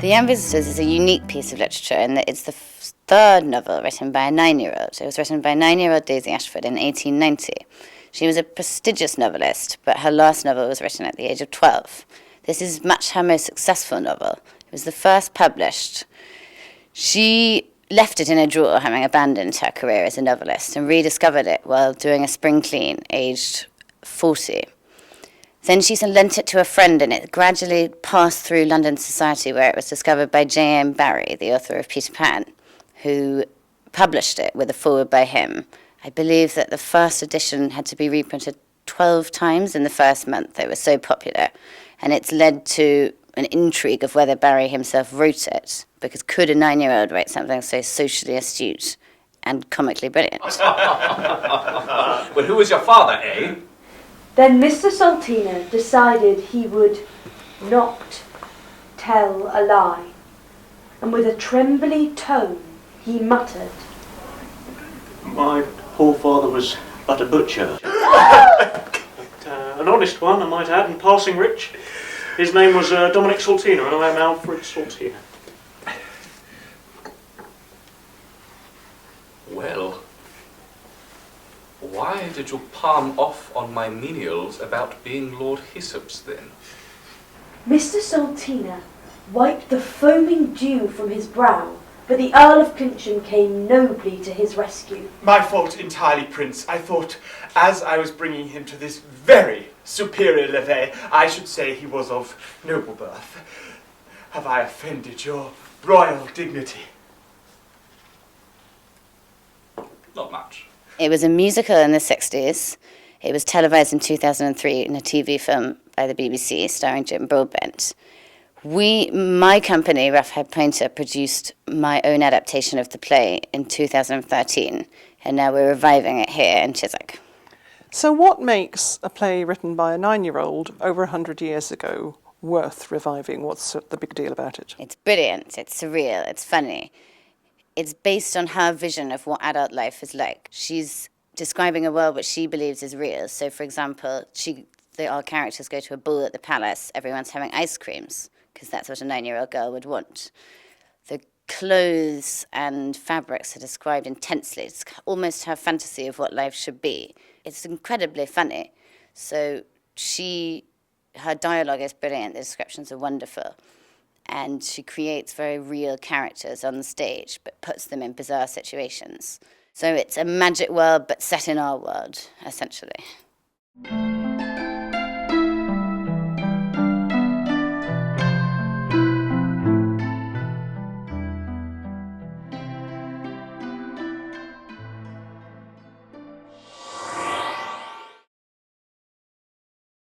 The Young Visitors is a unique piece of literature in that it's the third novel written by a 9-year-old. It was written by 9-year-old Daisy Ashford in 1890. She was a prestigious novelist, but her last novel was written at the age of 12. This is much her most successful novel. It was the first published. She left it in a drawer, having abandoned her career as a novelist, and rediscovered it while doing a spring clean, aged 40. Then she lent it to a friend, and it gradually passed through London society, where it was discovered by J.M. Barrie, the author of Peter Pan, who published it with a foreword by him. I believe that the first edition had to be reprinted 12 times in the first month. It was so popular. And it's led to an intrigue of whether Barrie himself wrote it, because could a 9-year-old write something so socially astute and comically brilliant? Well, who was your father, eh? Then Mr. Saltina decided he would not tell a lie, and with a trembly tone he muttered, "My poor father was but a butcher." An honest one, I might add, and passing rich. His name was Dominic Saltina, and I am Alfred Saltina. Well, why did you palm off on my menials about being Lord Hyssop's, then? Mr. Saltina wiped the foaming dew from his brow, but the Earl of Clincham came nobly to his rescue. My fault entirely, Prince. I thought, as I was bringing him to this very superior levee, I should say he was of noble birth. Have I offended your royal dignity? Not much. It was a musical in the 60s. It was televised in 2003 in a TV film by the BBC starring Jim Broadbent. My company, Roughhead Pointer, produced my own adaptation of the play in 2013, and now we're reviving it here in Chiswick. So what makes a play written by a 9-year-old over 100 years ago worth reviving? What's the big deal about it? It's brilliant, it's surreal, it's funny. It's based on her vision of what adult life is like. She's describing a world which she believes is real. So, for example, our characters go to a ball at the palace. Everyone's having ice creams, because that's what a 9-year-old girl would want. The clothes and fabrics are described intensely. It's almost her fantasy of what life should be. It's incredibly funny. So her dialogue is brilliant. The descriptions are wonderful. And she creates very real characters on the stage, but puts them in bizarre situations. So it's a magic world, but set in our world, essentially.